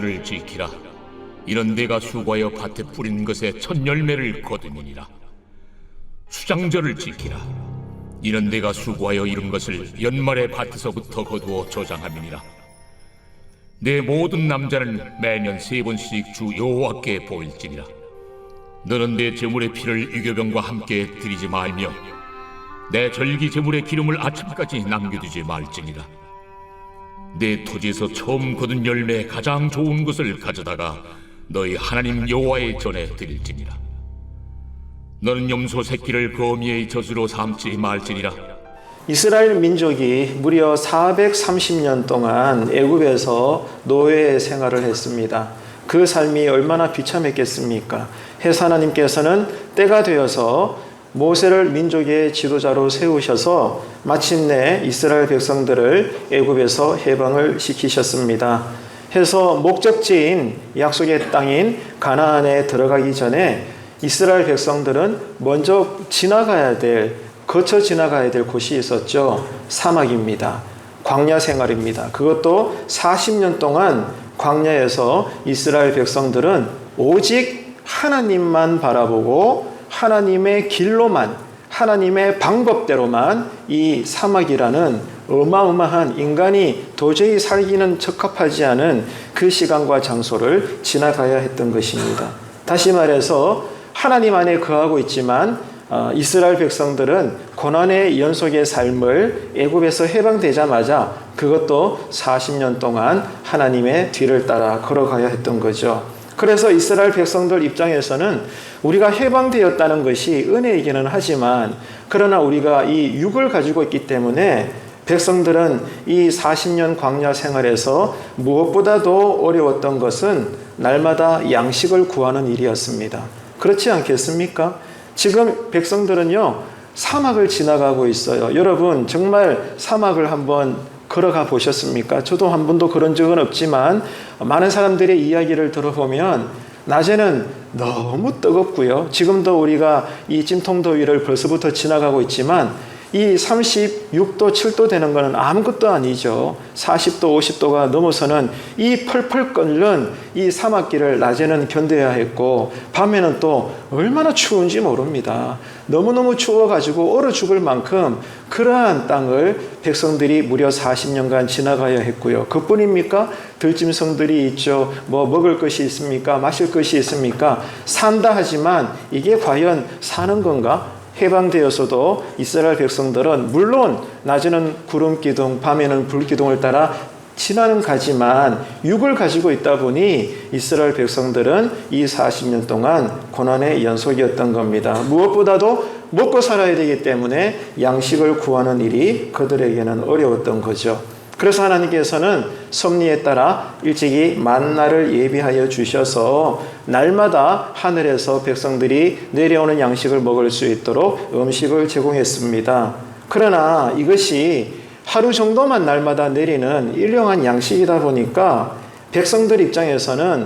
사절을 지키라. 이는 내가 수고하여 밭에 뿌린 것에 첫 열매를 거두니라. 수장절을 지키라. 이는 내가 수고하여 이룬 것을 연말에 밭에서부터 거두어 저장함이니라. 내 모든 남자는 매년 3번씩 주 여호와께 보일지니라. 너는 내 제물의 피를 유교병과 함께 드리지 말며 내 절기 제물의 기름을 아침까지 남겨두지 말지니라. 내 토지에서 처음 거둔 열매의 가장 좋은 것을 가져다가 너희 하나님 여호와의 전에 드릴지니라. 너는 염소 새끼를 거미의 젖으로 삼지 말지니라. 이스라엘 민족이 무려 430년 동안 애굽에서 노예 생활을 했습니다. 그 삶이 얼마나 비참했겠습니까? 해서 하나님께서는 때가 되어서 모세를 민족의 지도자로 세우셔서 마침내 이스라엘 백성들을 애굽에서 해방을 시키셨습니다. 해서 목적지인 약속의 땅인 가나안에 들어가기 전에 이스라엘 백성들은 먼저 거쳐 지나가야 될 곳이 있었죠. 사막입니다. 광야 생활입니다. 그것도 40년 동안 광야에서 이스라엘 백성들은 오직 하나님만 바라보고 하나님의 길로만, 하나님의 방법대로만 이 사막이라는 어마어마한 인간이 도저히 살기는 적합하지 않은 그 시간과 장소를 지나가야 했던 것입니다. 다시 말해서 하나님 안에 거하고 있지만 이스라엘 백성들은 고난의 연속의 삶을 애굽에서 해방되자마자 그것도 40년 동안 하나님의 뒤를 따라 걸어가야 했던 거죠. 그래서 이스라엘 백성들 입장에서는 우리가 해방되었다는 것이 은혜이기는 하지만 그러나 우리가 이 육을 가지고 있기 때문에 백성들은 이 40년 광야 생활에서 무엇보다도 어려웠던 것은 날마다 양식을 구하는 일이었습니다. 그렇지 않겠습니까? 지금 백성들은요, 사막을 지나가고 있어요. 여러분, 정말 사막을 한번 걸어가 보셨습니까? 저도 한 번도 그런 적은 없지만 많은 사람들의 이야기를 들어보면 낮에는 너무 뜨겁고요. 지금도 우리가 이 찜통더위를 벌써부터 지나가고 있지만 이 36도, 7도 되는 것은 아무것도 아니죠. 40도, 50도가 넘어서는 이 펄펄 끓는 이 사막길을 낮에는 견뎌야 했고 밤에는 또 얼마나 추운지 모릅니다. 너무너무 추워가지고 얼어 죽을 만큼 그러한 땅을 백성들이 무려 40년간 지나가야 했고요. 그뿐입니까? 들짐승들이 있죠. 뭐 먹을 것이 있습니까? 마실 것이 있습니까? 산다 하지만 이게 과연 사는 건가? 해방되어서도 이스라엘 백성들은 물론 낮에는 구름 기둥, 밤에는 불 기둥을 따라 지나는 가지만 육을 가지고 있다 보니 이스라엘 백성들은 이 40년 동안 고난의 연속이었던 겁니다. 무엇보다도 먹고 살아야 되기 때문에 양식을 구하는 일이 그들에게는 어려웠던 거죠. 그래서 하나님께서는 섭리에 따라 일찍이 만나를 예비하여 주셔서 날마다 하늘에서 백성들이 내려오는 양식을 먹을 수 있도록 음식을 제공했습니다. 그러나 이것이 하루 정도만 날마다 내리는 일용한 양식이다 보니까 백성들 입장에서는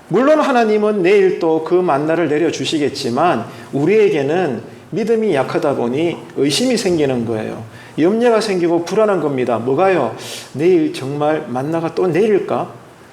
물론 하나님은 내일 또 그 만나를 내려주시겠지만 우리에게는 믿음이 약하다 보니 의심이 생기는 거예요. 염려가 생기고 불안한 겁니다. 뭐가요? 내일 정말 만나가 또 내릴까?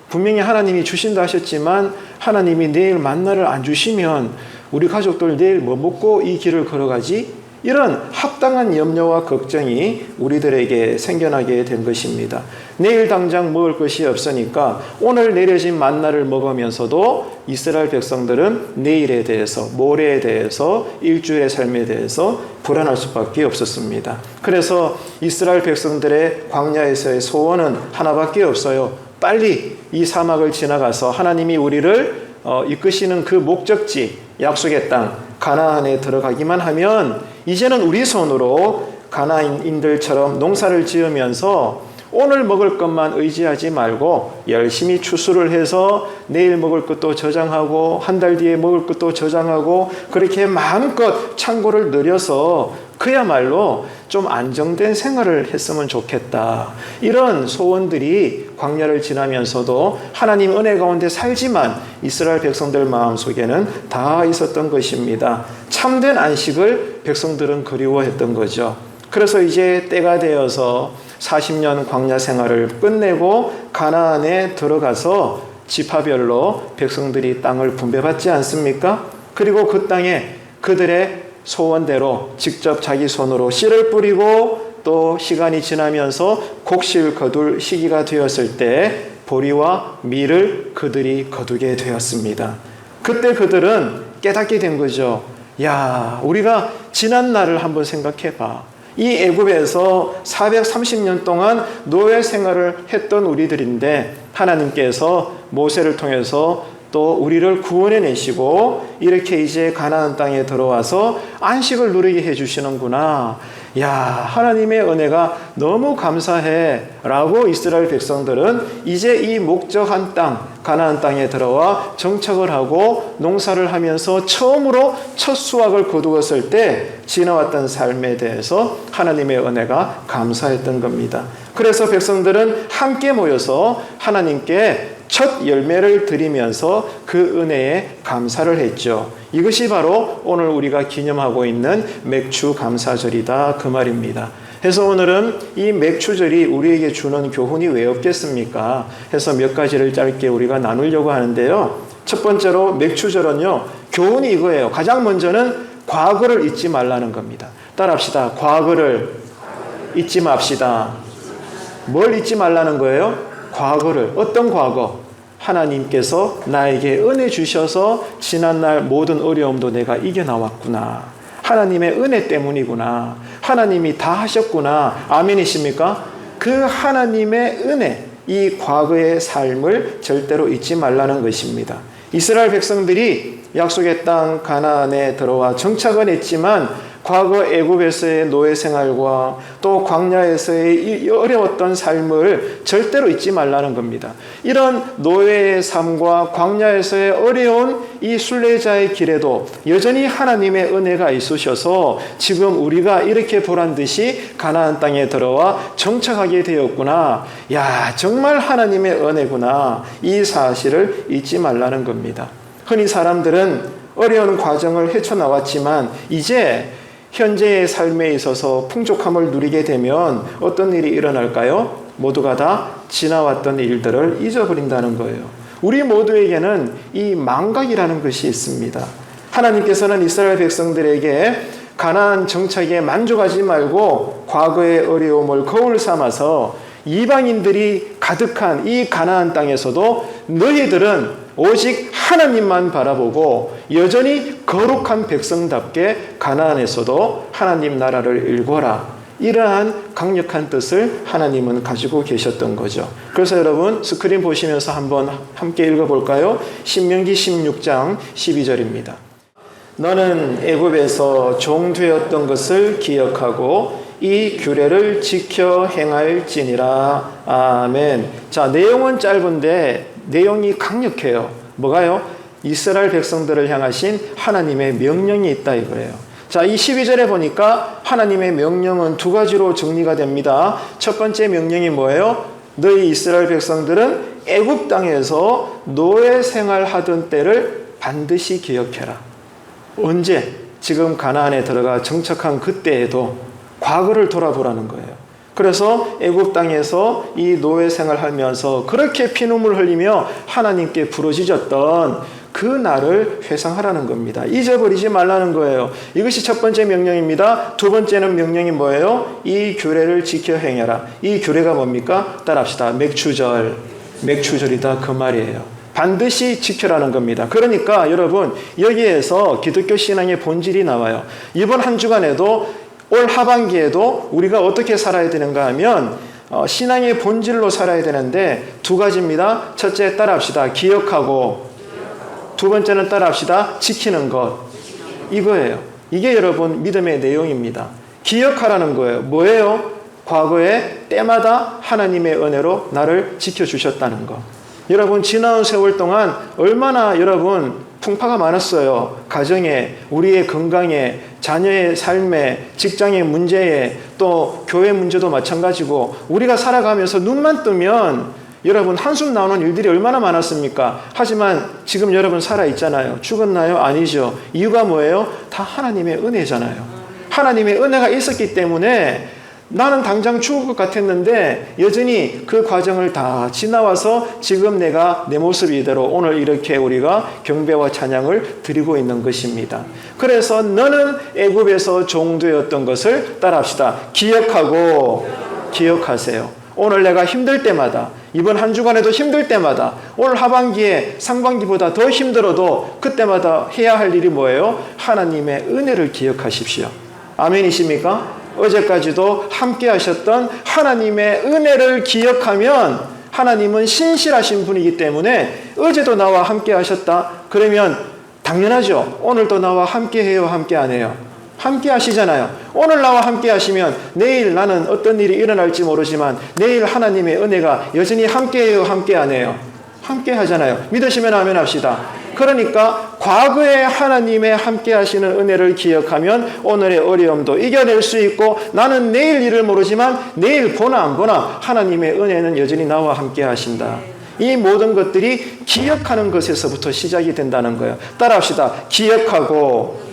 분명히 하나님이 주신다 하셨지만 하나님이 내일 만나를 안 주시면 우리 가족들 내일 뭐 먹고 이 길을 걸어가지? 이런 합당한 염려와 걱정이 우리들에게 생겨나게 된 것입니다. 내일 당장 먹을 것이 없으니까 오늘 내려진 만나를 먹으면서도 이스라엘 백성들은 내일에 대해서, 모레에 대해서, 일주일의 삶에 대해서 불안할 수밖에 없었습니다. 그래서 이스라엘 백성들의 광야에서의 소원은 하나밖에 없어요. 빨리 이 사막을 지나가서 하나님이 우리를 이끄시는 그 목적지, 약속의 땅, 가나안에 들어가기만 하면 이제는 우리 손으로 가나안인들처럼 농사를 지으면서 오늘 먹을 것만 의지하지 말고 열심히 추수를 해서 내일 먹을 것도 저장하고 한 달 뒤에 먹을 것도 저장하고 그렇게 마음껏 창고를 늘여서 그야말로 좀 안정된 생활을 했으면 좋겠다. 이런 소원들이 광야를 지나면서도 하나님 은혜 가운데 살지만 이스라엘 백성들 마음속에는 다 있었던 것입니다. 참된 안식을 백성들은 그리워했던 거죠. 그래서 이제 때가 되어서 40년 광야 생활을 끝내고 가나안에 들어가서 지파별로 백성들이 땅을 분배받지 않습니까? 그리고 그 땅에 그들의 소원대로 직접 자기 손으로 씨를 뿌리고 또 시간이 지나면서 곡실 거둘 시기가 되었을 때 보리와 밀을 그들이 거두게 되었습니다. 그때 그들은 깨닫게 된 거죠. 야, 우리가 지난 날을 한번 생각해 봐. 이 애굽에서 430년 동안 노예 생활을 했던 우리들인데 하나님께서 모세를 통해서 또 우리를 구원해 내시고 이렇게 이제 가나안 땅에 들어와서 안식을 누리게 해 주시는구나. 야, 하나님의 은혜가 너무 감사해 라고 이스라엘 백성들은 이제 이 목적한 땅 가나안 땅에 들어와 정착을 하고 농사를 하면서 처음으로 첫 수확을 거두었을 때 지나왔던 삶에 대해서 하나님의 은혜가 감사했던 겁니다. 그래서 백성들은 함께 모여서 하나님께 첫 열매를 드리면서 그 은혜에 감사를 했죠. 이것이 바로 오늘 우리가 기념하고 있는 맥주 감사절이다 그 말입니다. 그래서 오늘은 이 맥주절이 우리에게 주는 교훈이 왜 없겠습니까? 해서 몇 가지를 짧게 우리가 나누려고 하는데요. 첫 번째로 맥주절은요, 교훈이 이거예요. 가장 먼저는 과거를 잊지 말라는 겁니다. 따라합시다. 과거를 잊지 맙시다. 뭘 잊지 말라는 거예요? 과거를. 어떤 과거? 하나님께서 나에게 은혜 주셔서 지난날 모든 어려움도 내가 이겨나왔구나. 하나님의 은혜 때문이구나. 하나님이 다 하셨구나. 아멘이십니까? 그 하나님의 은혜, 이 과거의 삶을 절대로 잊지 말라는 것입니다. 이스라엘 백성들이 약속의 땅 가나안에 들어와 정착은 했지만 과거 애굽에서의 노예 생활과 또 광야에서의 어려웠던 삶을 절대로 잊지 말라는 겁니다. 이런 노예의 삶과 광야에서의 어려운 이 순례자의 길에도 여전히 하나님의 은혜가 있으셔서 지금 우리가 이렇게 보란 듯이 가나안 땅에 들어와 정착하게 되었구나. 야, 정말 하나님의 은혜구나. 이 사실을 잊지 말라는 겁니다. 흔히 사람들은 어려운 과정을 헤쳐나왔지만 이제 현재의 삶에 있어서 풍족함을 누리게 되면 어떤 일이 일어날까요? 모두가 다 지나왔던 일들을 잊어버린다는 거예요. 우리 모두에게는 이 망각이라는 것이 있습니다. 하나님께서는 이스라엘 백성들에게 가나안 정착에 만족하지 말고 과거의 어려움을 거울 삼아서 이방인들이 가득한 이 가나안 땅에서도 너희들은 오직 하나님만 바라보고 여전히 거룩한 백성답게 가나안에서도 하나님 나라를 일궈라. 이러한 강력한 뜻을 하나님은 가지고 계셨던 거죠. 그래서 여러분 스크린 보시면서 한번 함께 읽어볼까요? 신명기 16장 12절입니다. 너는 애굽에서 종되었던 것을 기억하고 이 규례를 지켜 행할지니라. 아멘. 자, 내용은 짧은데 내용이 강력해요. 뭐가요? 이스라엘 백성들을 향하신 하나님의 명령이 있다 이거예요. 자, 이 12절에 보니까 하나님의 명령은 두 가지로 정리가 됩니다. 첫 번째 명령이 뭐예요? 너희 이스라엘 백성들은 애굽 땅에서 노예 생활하던 때를 반드시 기억해라. 언제? 지금 가나안에 들어가 정착한 그때에도 과거를 돌아보라는 거예요. 그래서 애굽 땅에서 이 노예 생활하면서 그렇게 피눈물 흘리며 하나님께 부르짖었던 그 날을 회상하라는 겁니다. 잊어버리지 말라는 거예요. 이것이 첫 번째 명령입니다. 두 번째는 명령이 뭐예요? 이 규례를 지켜 행해라. 이 규례가 뭡니까? 따라합시다. 맥주절. 맥주절이다 그 말이에요. 반드시 지켜라는 겁니다. 그러니까 여러분 여기에서 기독교 신앙의 본질이 나와요. 이번 한 주간에도 올 하반기에도 우리가 어떻게 살아야 되는가 하면 신앙의 본질로 살아야 되는데 두 가지입니다. 첫째 따라합시다. 기억하고 두 번째는 따라합시다. 지키는 것. 이거예요. 이게 여러분 믿음의 내용입니다. 기억하라는 거예요. 뭐예요? 과거에 때마다 하나님의 은혜로 나를 지켜주셨다는 것. 여러분 지나온 세월 동안 얼마나 여러분 풍파가 많았어요. 가정에, 우리의 건강에, 자녀의 삶에, 직장의 문제에, 또 교회 문제도 마찬가지고 우리가 살아가면서 눈만 뜨면 여러분 한숨 나오는 일들이 얼마나 많았습니까? 하지만 지금 여러분 살아있잖아요. 죽었나요? 아니죠. 이유가 뭐예요? 다 하나님의 은혜잖아요. 하나님의 은혜가 있었기 때문에 나는 당장 죽을 것 같았는데 여전히 그 과정을 다 지나와서 지금 내가 내 모습 이대로 오늘 이렇게 우리가 경배와 찬양을 드리고 있는 것입니다. 그래서 너는 애굽에서 종되었던 것을 따라합시다. 기억하세요. 오늘 내가 힘들 때마다, 이번 한 주간에도 힘들 때마다, 오늘 하반기에 상반기보다 더 힘들어도 그때마다 해야 할 일이 뭐예요? 하나님의 은혜를 기억하십시오. 아멘이십니까? 어제까지도 함께 하셨던 하나님의 은혜를 기억하면 하나님은 신실하신 분이기 때문에 어제도 나와 함께 하셨다. 그러면 당연하죠. 오늘도 나와 함께 해요, 함께 안 해요? 함께 하시잖아요. 오늘 나와 함께 하시면 내일 나는 어떤 일이 일어날지 모르지만 내일 하나님의 은혜가 여전히 함께 해요, 함께 안 해요? 함께 하잖아요. 믿으시면 아멘 합시다. 그러니까 과거에 하나님의 함께 하시는 은혜를 기억하면 오늘의 어려움도 이겨낼 수 있고 나는 내일 일을 모르지만 내일 보나 안 보나 하나님의 은혜는 여전히 나와 함께 하신다. 이 모든 것들이 기억하는 것에서부터 시작이 된다는 거예요. 따라합시다. 기억하고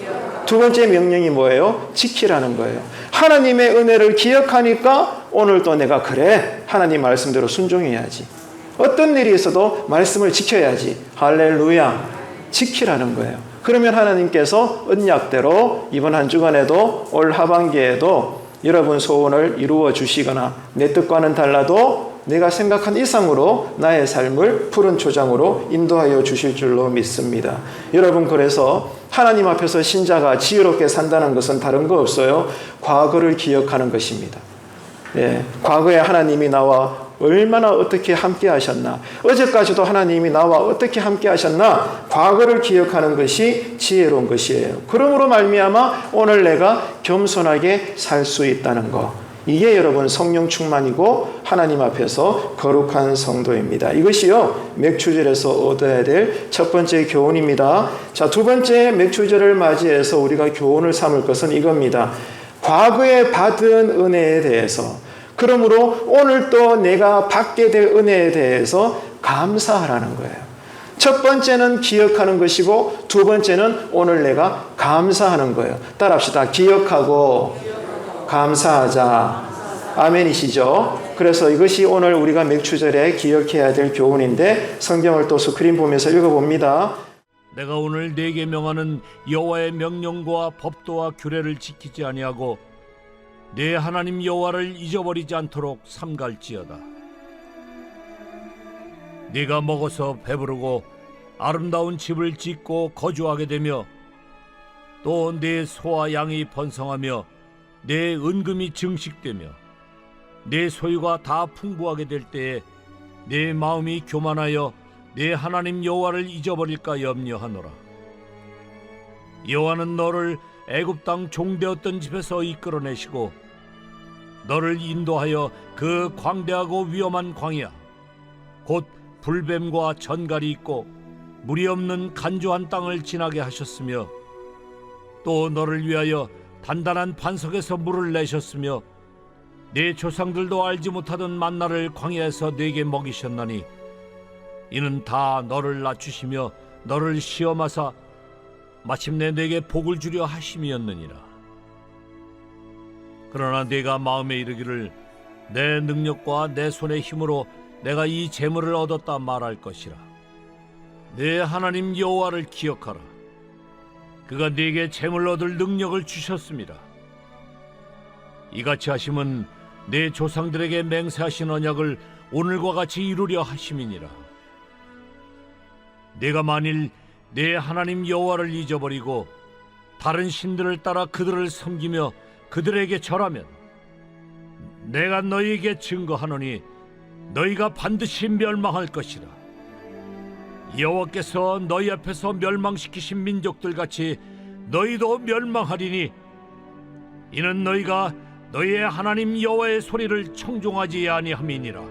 두 번째 명령이 뭐예요? 지키라는 거예요. 하나님의 은혜를 기억하니까 오늘도 내가 그래 하나님 말씀대로 순종해야지. 어떤 일이 있어도 말씀을 지켜야지. 할렐루야. 지키라는 거예요. 그러면 하나님께서 언약대로 이번 한 주간에도 올 하반기에도 여러분 소원을 이루어 주시거나 내 뜻과는 달라도 내가 생각한 이상으로 나의 삶을 푸른 초장으로 인도하여 주실 줄로 믿습니다. 여러분 그래서 하나님 앞에서 신자가 지혜롭게 산다는 것은 다른 거 없어요. 과거를 기억하는 것입니다. 예, 과거에 하나님이 나와 얼마나 어떻게 함께 하셨나, 어제까지도 하나님이 나와 어떻게 함께 하셨나, 과거를 기억하는 것이 지혜로운 것이에요. 그러므로 말미암아 오늘 내가 겸손하게 살 수 있다는 것, 이게 여러분 성령 충만이고 하나님 앞에서 거룩한 성도입니다. 이것이요 맥추절에서 얻어야 될 첫 번째 교훈입니다. 자, 두 번째 맥추절을 맞이해서 우리가 교훈을 삼을 것은 이겁니다. 과거에 받은 은혜에 대해서, 그러므로 오늘 또 내가 받게 될 은혜에 대해서 감사하라는 거예요. 첫 번째는 기억하는 것이고 두 번째는 오늘 내가 감사하는 거예요. 따라합시다. 기억하고 감사하자. 아멘이시죠? 그래서 이것이 오늘 우리가 맥추절에 기억해야 될 교훈인데 성경을 또 스크린 보면서 읽어봅니다. 내가 오늘 네게 명하는 여호와의 명령과 법도와 규례를 지키지 아니하고 내 하나님 여호와를 잊어버리지 않도록 삼갈지어다. 네가 먹어서 배부르고 아름다운 집을 짓고 거주하게 되며 또 내 소와 양이 번성하며 내 은금이 증식되며 내 소유가 다 풍부하게 될 때에 내 마음이 교만하여 내 하나님 여호와를 잊어버릴까 염려하노라. 여호와는 너를 애굽 땅 종되었던 집에서 이끌어내시고 너를 인도하여 그 광대하고 위험한 광야 곧 불뱀과 전갈이 있고 물이 없는 간조한 땅을 지나게 하셨으며 또 너를 위하여 단단한 반석에서 물을 내셨으며 네 조상들도 알지 못하던 만나를 광야에서 네게 먹이셨나니 이는 다 너를 낮추시며 너를 시험하사 마침내 네게 복을 주려 하심이었느니라. 그러나 네가 마음에 이르기를 내 능력과 내 손의 힘으로 내가 이 재물을 얻었다 말할 것이라. 내 하나님 여호와를 기억하라. 그가 네게 재물 얻을 능력을 주셨습니다. 이같이 하심은 내 조상들에게 맹세하신 언약을 오늘과 같이 이루려 하심이니라. 네가 만일 내 하나님 여호와를 잊어버리고 다른 신들을 따라 그들을 섬기며 그들에게 절하면 내가 너희에게 증거하노니 너희가 반드시 멸망할 것이라. 여호와께서 너희 앞에서 멸망시키신 민족들 같이 너희도 멸망하리니 이는 너희가 너희의 하나님 여호와의 소리를 청종하지 아니함이니라.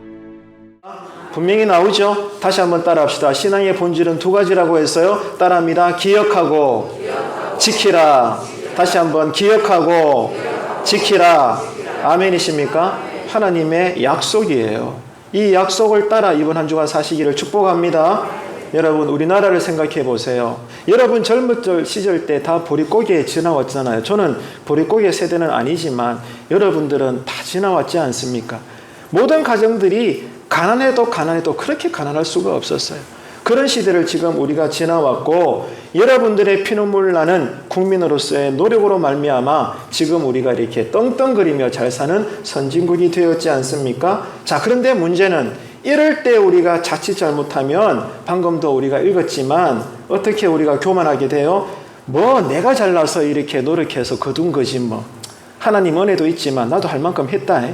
분명히 나오죠. 다시 한번 따라합시다. 신앙의 본질은 두 가지라고 했어요. 따라합니다. 기억하고 지키라. 다시 한번 기억하고 지키라. 아멘이십니까? 하나님의 약속이에요. 이 약속을 따라 이번 한 주간 사시기를 축복합니다. 여러분 우리나라를 생각해 보세요. 여러분 젊은 시절 때 다 보릿고개에 지나왔잖아요. 저는 보릿고개 세대는 아니지만 여러분들은 다 지나왔지 않습니까? 모든 가정들이 가난해도 그렇게 가난할 수가 없었어요. 그런 시대를 지금 우리가 지나왔고 여러분들의 피눈물 나는 국민으로서의 노력으로 말미암아 지금 우리가 이렇게 떵떵거리며 잘 사는 선진국이 되었지 않습니까? 자, 그런데 문제는 이럴 때 우리가 자칫 잘못하면 방금도 우리가 읽었지만 어떻게 우리가 교만하게 돼요? 뭐 내가 잘나서 이렇게 노력해서 거둔 거지 뭐. 하나님 은혜도 있지만 나도 할 만큼 했다.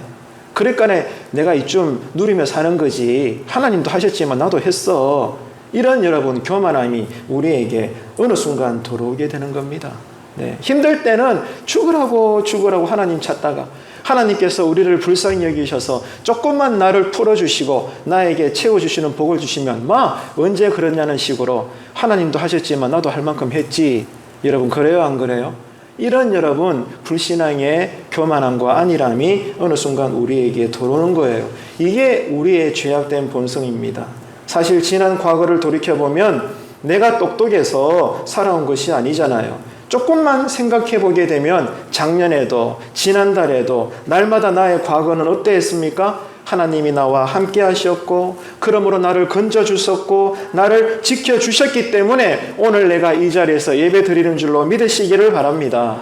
그러니까 내가 이쯤 누리며 사는 거지. 하나님도 하셨지만 나도 했어. 이런 여러분 교만함이 우리에게 어느 순간 들어오게 되는 겁니다. 네. 힘들 때는 죽으라고 하나님 찾다가 하나님께서 우리를 불쌍히 여기셔서 조금만 나를 풀어주시고 나에게 채워주시는 복을 주시면 언제 그러냐는 식으로 하나님도 하셨지만 나도 할 만큼 했지. 여러분 그래요 안 그래요? 이런 여러분 불신앙의 교만함과 안일함이 어느 순간 우리에게 들어오는 거예요. 이게 우리의 죄악된 본성입니다. 사실 지난 과거를 돌이켜보면 내가 똑똑해서 살아온 것이 아니잖아요. 조금만 생각해 보게 되면 작년에도 지난달에도 날마다 나의 과거는 어땠습니까? 하나님이 나와 함께 하셨고 그러므로 나를 건져주셨고 나를 지켜주셨기 때문에 오늘 내가 이 자리에서 예배 드리는 줄로 믿으시기를 바랍니다.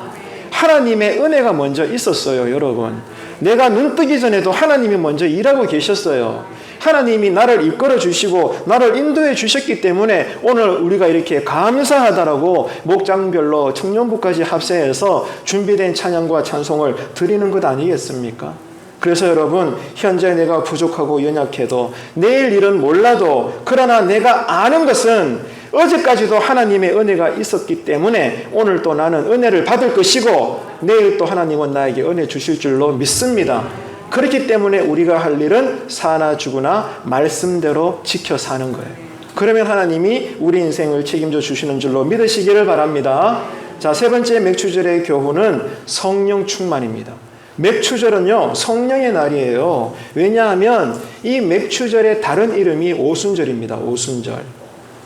하나님의 은혜가 먼저 있었어요, 여러분. 내가 눈 뜨기 전에도 하나님이 먼저 일하고 계셨어요. 하나님이 나를 이끌어 주시고 나를 인도해 주셨기 때문에 오늘 우리가 이렇게 감사하다라고 목장별로 청년부까지 합세해서 준비된 찬양과 찬송을 드리는 것 아니겠습니까? 그래서 여러분 현재 내가 부족하고 연약해도 내일 일은 몰라도 그러나 내가 아는 것은 어제까지도 하나님의 은혜가 있었기 때문에 오늘 또 나는 은혜를 받을 것이고 내일 또 하나님은 나에게 은혜 주실 줄로 믿습니다. 그렇기 때문에 우리가 할 일은 사나 죽으나 말씀대로 지켜 사는 거예요. 그러면 하나님이 우리 인생을 책임져 주시는 줄로 믿으시기를 바랍니다. 자, 세 번째 맥추절의 교훈은 성령 충만입니다. 맥추절은요 성령의 날이에요. 왜냐하면 이 맥추절의 다른 이름이 오순절입니다. 오순절.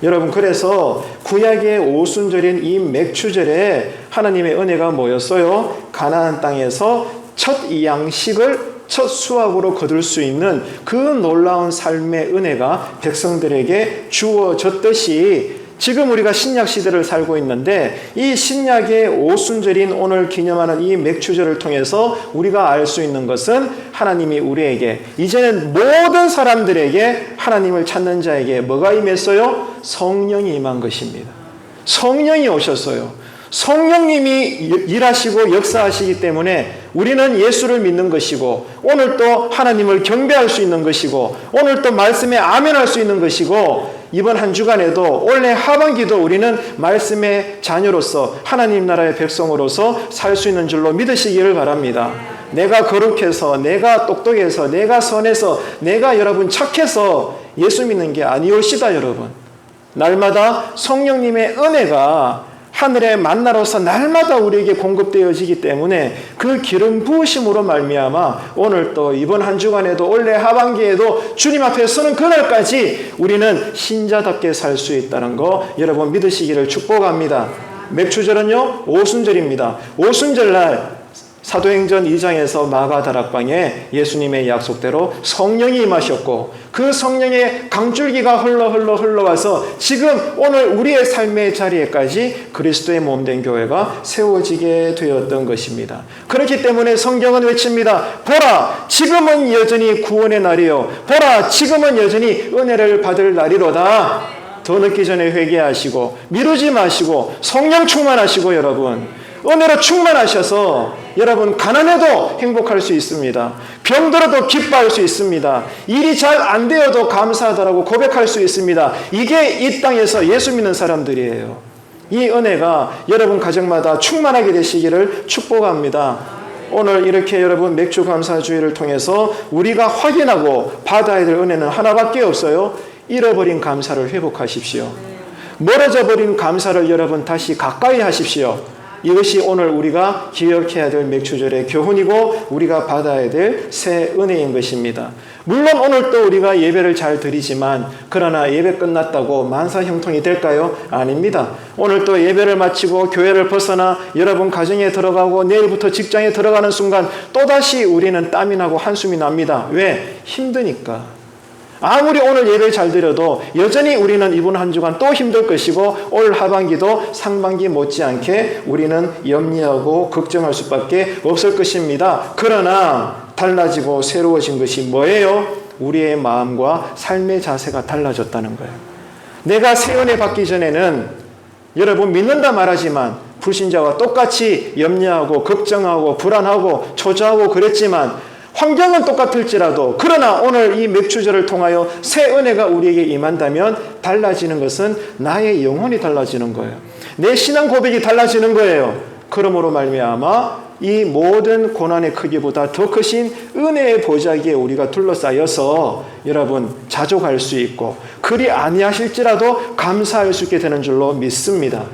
여러분 그래서 구약의 오순절인 이 맥추절에 하나님의 은혜가 뭐였어요? 가나안 땅에서 첫 양식을 첫 수확으로 거둘 수 있는 그 놀라운 삶의 은혜가 백성들에게 주어졌듯이 지금 우리가 신약 시대를 살고 있는데 이 신약의 오순절인 오늘 기념하는 이 맥추절을 통해서 우리가 알 수 있는 것은 하나님이 우리에게 이제는 모든 사람들에게 하나님을 찾는 자에게 뭐가 임했어요? 성령이 임한 것입니다. 성령이 오셨어요. 성령님이 일하시고 역사하시기 때문에 우리는 예수를 믿는 것이고 오늘 또 하나님을 경배할 수 있는 것이고 오늘 또 말씀에 아멘할 수 있는 것이고 이번 한 주간에도 올해 하반기도 우리는 말씀의 자녀로서 하나님 나라의 백성으로서 살 수 있는 줄로 믿으시기를 바랍니다. 내가 거룩해서 내가 똑똑해서 내가 선해서 내가 여러분 착해서 예수 믿는 게 아니오시다 여러분. 날마다 성령님의 은혜가 하늘의 만나로서 날마다 우리에게 공급되어지기 때문에 그 기름 부으심으로 말미암아 오늘 또 이번 한 주간에도 올해 하반기에도 주님 앞에 서는 그날까지 우리는 신자답게 살 수 있다는 거 여러분 믿으시기를 축복합니다. 맥추절은요 오순절입니다. 오순절날 사도행전 2장에서 마가다락방에 예수님의 약속대로 성령이 임하셨고 그 성령의 강줄기가 흘러와서 지금 오늘 우리의 삶의 자리에까지 그리스도의 몸된 교회가 세워지게 되었던 것입니다. 그렇기 때문에 성경은 외칩니다. 보라 지금은 여전히 구원의 날이요 보라 지금은 여전히 은혜를 받을 날이로다. 더 늦기 전에 회개하시고 미루지 마시고 성령 충만하시고 여러분 은혜로 충만하셔서 여러분 가난해도 행복할 수 있습니다. 병들어도 기뻐할 수 있습니다. 일이 잘 안 되어도 감사하다라고 고백할 수 있습니다. 이게 이 땅에서 예수 믿는 사람들이에요. 이 은혜가 여러분 가정마다 충만하게 되시기를 축복합니다. 오늘 이렇게 여러분 맥주 감사주의를 통해서 우리가 확인하고 받아야 될 은혜는 하나밖에 없어요. 잃어버린 감사를 회복하십시오. 멀어져 버린 감사를 여러분 다시 가까이 하십시오. 이것이 오늘 우리가 기억해야 될 맥주절의 교훈이고 우리가 받아야 될 새 은혜인 것입니다. 물론 오늘 또 우리가 예배를 잘 드리지만 그러나 예배 끝났다고 만사형통이 될까요? 아닙니다. 오늘 또 예배를 마치고 교회를 벗어나 여러분 가정에 들어가고 내일부터 직장에 들어가는 순간 또다시 우리는 땀이 나고 한숨이 납니다. 왜? 힘드니까. 아무리 오늘 예배를 잘 드려도 여전히 우리는 이번 한 주간 또 힘들 것이고 올 하반기도 상반기 못지않게 우리는 염려하고 걱정할 수밖에 없을 것입니다. 그러나 달라지고 새로워진 것이 뭐예요? 우리의 마음과 삶의 자세가 달라졌다는 거예요. 내가 새 은혜 받기 전에는 여러분 믿는다 말하지만 불신자와 똑같이 염려하고 걱정하고 불안하고 초조하고 그랬지만 환경은 똑같을지라도 그러나 오늘 이 맥주절을 통하여 새 은혜가 우리에게 임한다면 달라지는 것은 나의 영혼이 달라지는 거예요. 내 신앙 고백이 달라지는 거예요. 그러므로 말미암아 이 모든 고난의 크기보다 더 크신 은혜의 보좌기에 우리가 둘러싸여서 여러분 자족할 수 있고 그리 아니하실지라도 감사할 수 있게 되는 줄로 믿습니다.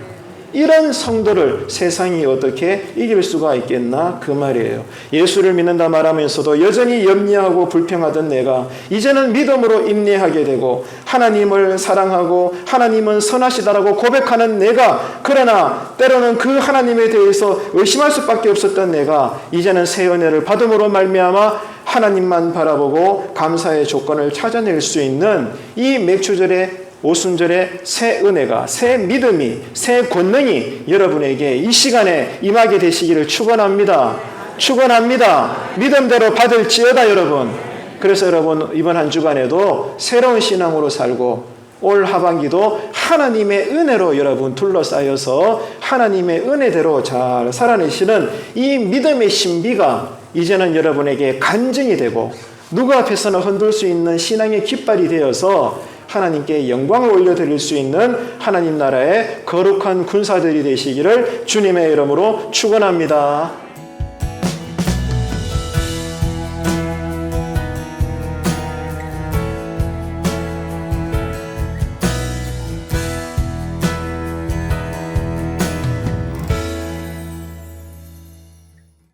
이런 성도를 세상이 어떻게 이길 수가 있겠나 그 말이에요. 예수를 믿는다 말하면서도 여전히 염려하고 불평하던 내가 이제는 믿음으로 인내하게 되고 하나님을 사랑하고 하나님은 선하시다라고 고백하는 내가 그러나 때로는 그 하나님에 대해서 의심할 수밖에 없었던 내가 이제는 새 은혜를 받음으로 말미암아 하나님만 바라보고 감사의 조건을 찾아낼 수 있는 이 맥주절의 오순절의 새 은혜가, 새 믿음이, 새 권능이 여러분에게 이 시간에 임하게 되시기를 축원합니다. 축원합니다. 믿음대로 받을지어다 여러분. 그래서 여러분 이번 한 주간에도 새로운 신앙으로 살고 올 하반기도 하나님의 은혜로 여러분 둘러싸여서 하나님의 은혜대로 잘 살아내시는 이 믿음의 신비가 이제는 여러분에게 간증이 되고 누구 앞에서는 흔들 수 있는 신앙의 깃발이 되어서 하나님께 영광을 올려드릴 수 있는 하나님 나라의 거룩한 군사들이 되시기를 주님의 이름으로 축원합니다.